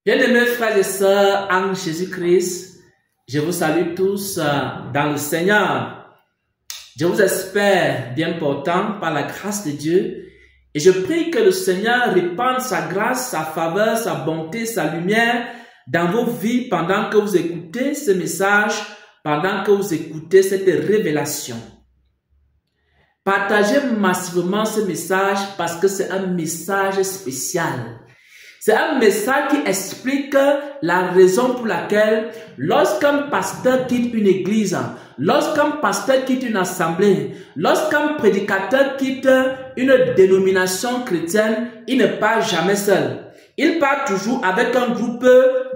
Bien-aimés frères et sœurs en Jésus-Christ, je vous salue tous dans le Seigneur. Je vous espère bien portant par la grâce de Dieu et je prie que le Seigneur répande sa grâce, sa faveur, sa bonté, sa lumière dans vos vies pendant que vous écoutez ce message, pendant que vous écoutez cette révélation. Partagez massivement ce message parce que c'est un message spécial. C'est un message qui explique la raison pour laquelle lorsqu'un pasteur quitte une église, lorsqu'un pasteur quitte une assemblée, lorsqu'un prédicateur quitte une dénomination chrétienne, il ne part jamais seul. Il part toujours avec un groupe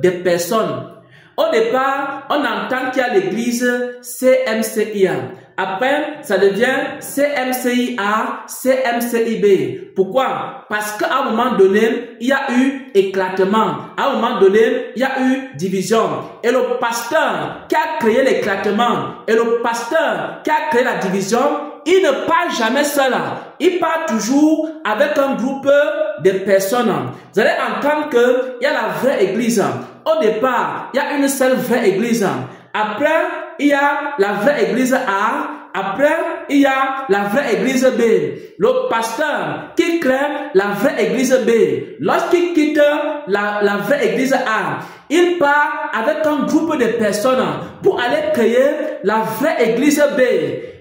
de personnes. Au départ, on entend qu'il y a l'église CMCIA. Après, ça devient CMCIA, CMCIB. Pourquoi? Parce qu'à un moment donné, il y a eu éclatement. À un moment donné, il y a eu division. Et le pasteur qui a créé l'éclatement et le pasteur qui a créé la division, il ne part jamais seul. Il part toujours avec un groupe de personnes. Vous allez entendre qu'il y a la vraie église. Au départ, il y a une seule vraie église. Après, il y a la vraie église A. Après, il y a la vraie église B. Le pasteur qui crée la vraie église B, lorsqu'il quitte la vraie église A, il part avec un groupe de personnes pour aller créer la vraie église B.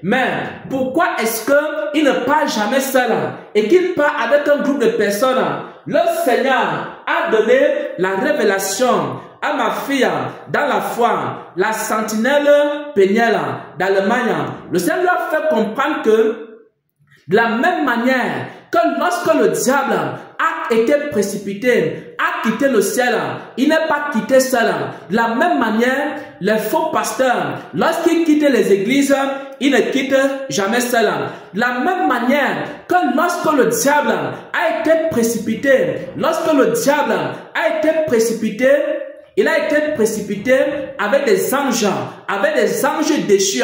Mais pourquoi est-ce qu'il ne part jamais seul et qu'il part avec un groupe de personnes? Le Seigneur a donné la révélation à ma fille dans la foi, la sentinelle Péniel d'Allemagne. Le Seigneur a fait comprendre que de la même manière que lorsque le diable a été précipité, a quitté le ciel, il n'est pas quitté seul. De la même manière, les faux pasteurs, lorsqu'ils quittent les églises, ils ne quittent jamais seul. De la même manière que lorsque le diable a été précipité, il a été précipité avec des anges déchus.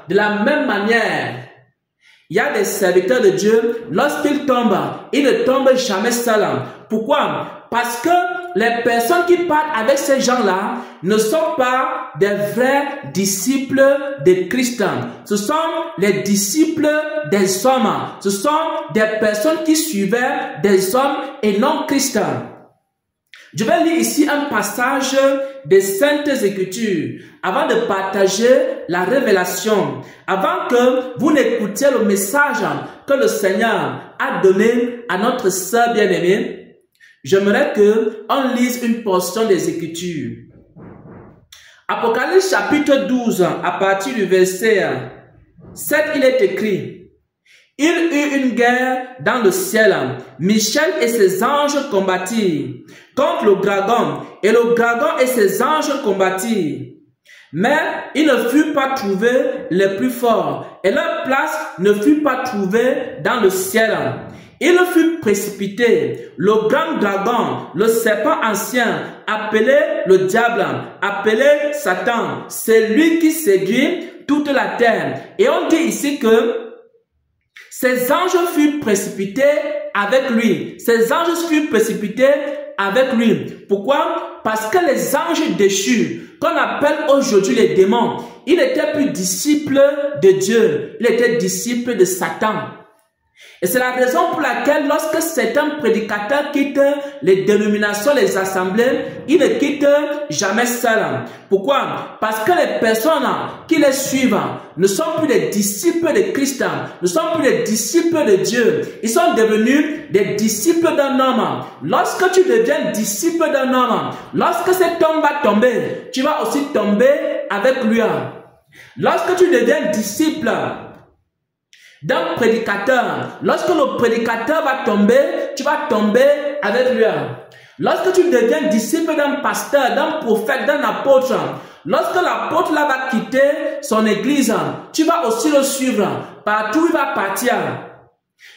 De la même manière, il y a des serviteurs de Dieu, lorsqu'ils tombent, ils ne tombent jamais seuls. Pourquoi? Parce que les personnes qui partent avec ces gens-là ne sont pas des vrais disciples de Christ. Ce sont les disciples des hommes. Ce sont des personnes qui suivaient des hommes et non Christ. Je vais lire ici un passage des Saintes Écritures avant de partager la révélation, avant que vous n'écoutiez le message que le Seigneur a donné à notre sœur bien-aimée. J'aimerais qu'on lise une portion des Écritures. Apocalypse chapitre 12, à partir du verset 7, il est écrit: il eut une guerre dans le ciel. Michel et ses anges combattirent contre le dragon, et le dragon et ses anges combattirent. Mais ils ne furent pas trouvés les plus forts, et leur place ne fut pas trouvée dans le ciel. Il fut précipité, le grand dragon, le serpent ancien, appelé le diable, appelé Satan. C'est lui qui séduit toute la terre. Et on dit ici que ces anges furent précipités avec lui. Ces anges furent précipités avec lui. Pourquoi? Parce que les anges déchus, qu'on appelle aujourd'hui les démons, ils n'étaient plus disciples de Dieu. Ils étaient disciples de Satan. Et c'est la raison pour laquelle lorsque certains prédicateurs quittent les dénominations, les assemblées, ils ne quittent jamais seuls. Pourquoi? Parce que les personnes qui les suivent ne sont plus des disciples de Christ, ne sont plus des disciples de Dieu. Ils sont devenus des disciples d'un homme. Lorsque tu deviens disciple d'un homme, lorsque cet homme va tomber, tu vas aussi tomber avec lui. Lorsque tu deviens disciple d'un prédicateur, lorsque le prédicateur va tomber, tu vas tomber avec lui. Lorsque tu deviens disciple d'un pasteur, d'un prophète, d'un apôtre, lorsque l'apôtre là va quitter son église, tu vas aussi le suivre. Partout où il va partir.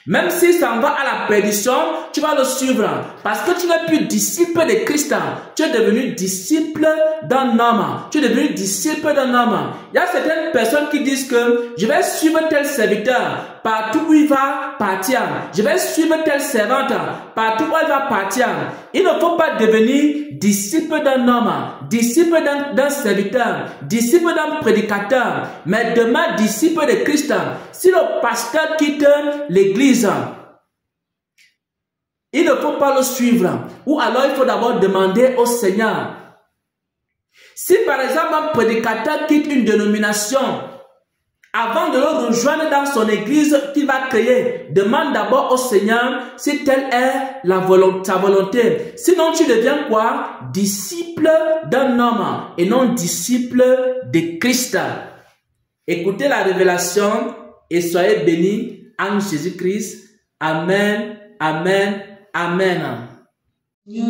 Même si ça en va à la perdition, tu vas le suivre. Parce que tu n'es plus disciple de Christ. Tu es devenu disciple d'un homme. Tu es devenu disciple d'un homme. Il y a certaines personnes qui disent que je vais suivre tel serviteur partout où il va partir. Je vais suivre telle servante, partout où elle va partir. Il ne faut pas devenir disciple d'un homme, disciple d'un serviteur, disciple d'un prédicateur, mais demain disciple de Christ. Si le pasteur quitte l'église, il ne faut pas le suivre. Ou alors il faut d'abord demander au Seigneur. Si par exemple un prédicateur quitte une dénomination, avant de le rejoindre dans son église qu'il va créer, demande d'abord au Seigneur si telle est sa volonté. Sinon tu deviens quoi? Disciple d'un homme et non disciple de Christ. Écoutez la révélation et soyez bénis en Jésus-Christ. Amen, amen, amen. Dieu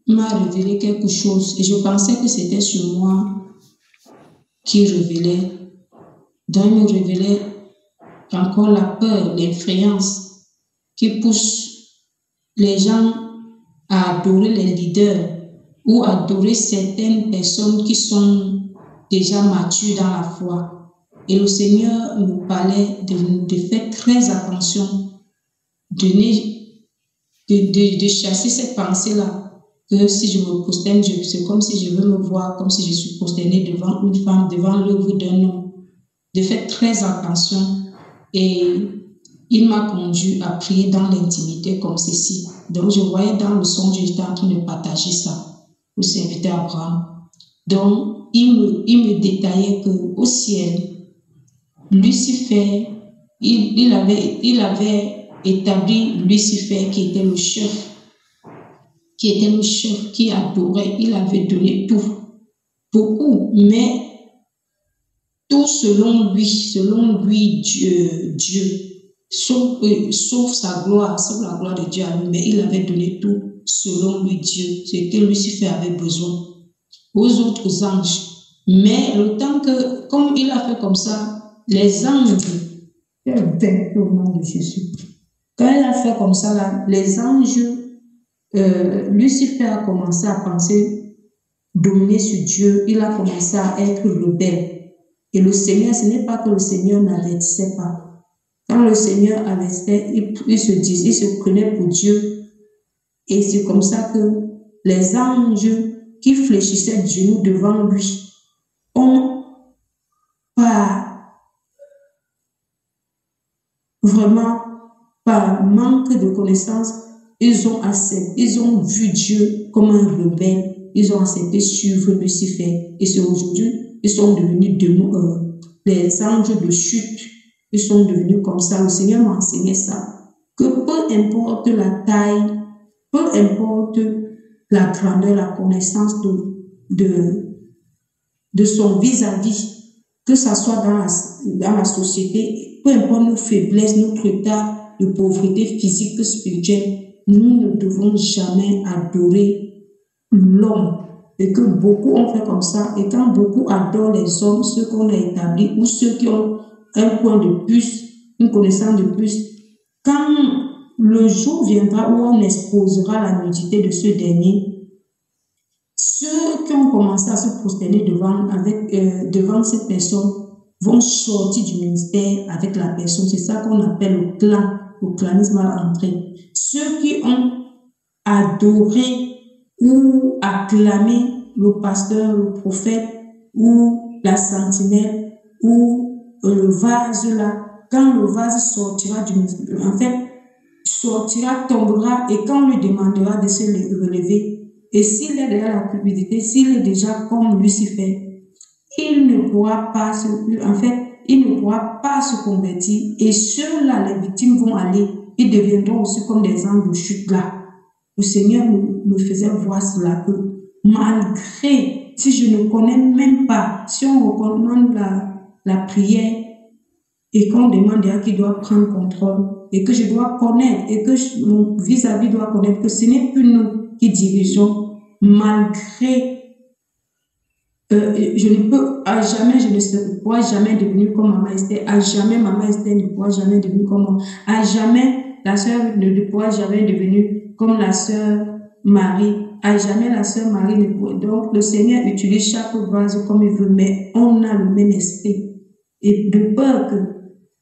m'a révélé quelque chose et je pensais que c'était sur moi qui révélait. Donc, il me révélait encore la peur, l'influence qui pousse les gens à adorer les leaders ou à adorer certaines personnes qui sont déjà matures dans la foi. Et le Seigneur nous parlait de faire très attention, de chasser cette pensée-là. Que si je me prosterne, c'est comme si je veux me voir, comme si je suis prosternée devant une femme, devant l'œuvre d'un homme. De faire très attention et il m'a conduit à prier dans l'intimité comme ceci. Donc je voyais dans le songe, j'étais en train de partager ça au serviteur Abraham. Donc il me détaillait qu'au ciel, Lucifer, il avait établi Lucifer qui était le chef, qui adorait, il avait donné tout, beaucoup, mais tout selon lui, Dieu, sauf sa gloire, sauf la gloire de Dieu à lui, mais il avait donné tout selon lui, Dieu, ce que Lucifer avait besoin aux autres anges. Mais le temps que, comme il a fait comme ça, les anges, au nom de Jésus, quand il a fait comme ça, là, les anges, Lucifer a commencé à penser dominer sur Dieu, il a commencé à être rebelle. Et le Seigneur, ce n'est pas que le Seigneur n'avertissait pas. Quand le Seigneur avertissait, il se prenait pour Dieu. Et c'est comme ça que les anges qui fléchissaient de genoux devant lui ont par manque de connaissance, ils ont vu Dieu comme un rebelle. Ils ont accepté suivre Lucifer. Et c'est aujourd'hui ils sont devenus des anges de chute. Ils sont devenus comme ça. Le Seigneur m'a enseigné ça. Que peu importe la taille, peu importe la grandeur, la connaissance de son vis-à-vis, que ce soit dans la société, peu importe nos faiblesses, notre état de pauvreté physique ou spirituelle, nous ne devons jamais adorer l'homme. Et que beaucoup ont fait comme ça. Et quand beaucoup adorent les hommes, ceux qu'on a établis, ou ceux qui ont un point de plus, une connaissance de plus, quand le jour viendra où on exposera la nudité de ce dernier, ceux qui ont commencé à se prosterner devant cette personne vont sortir du ministère avec la personne. C'est ça qu'on appelle le clanisme à l'entrée. Ceux qui ont adoré ou acclamer le pasteur, le prophète, ou la sentinelle, ou le vase là, quand le vase sortira tombera, et quand on lui demandera de se relever, et s'il est déjà la cupidité, s'il est déjà comme Lucifer, il ne pourra pas se convertir, et ceux-là, les victimes vont aller, ils deviendront aussi comme des anges de chute là. Le Seigneur me faisait voir cela, que malgré, si je ne connais même pas, si on recommande la prière et qu'on demande à qui doit prendre contrôle et que je dois connaître et que mon vis-à-vis doit connaître que ce n'est plus nous qui dirigeons, malgré, je ne pourrai jamais devenir comme Maman Esther, à jamais Maman Esther ne pourra jamais devenir comme moi, à jamais la sœur ne pourra jamais devenir comme la sœur Marie, à jamais la sœur Marie ne pourra. Donc le Seigneur utilise chaque vase comme il veut, mais on a le même esprit. Et de peur que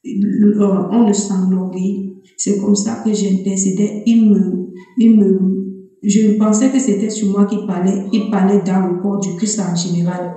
on le s'enorgueillit. C'est comme ça que j'intercédais. Je pensais que c'était sur moi qu'il parlait dans le corps du Christ en général.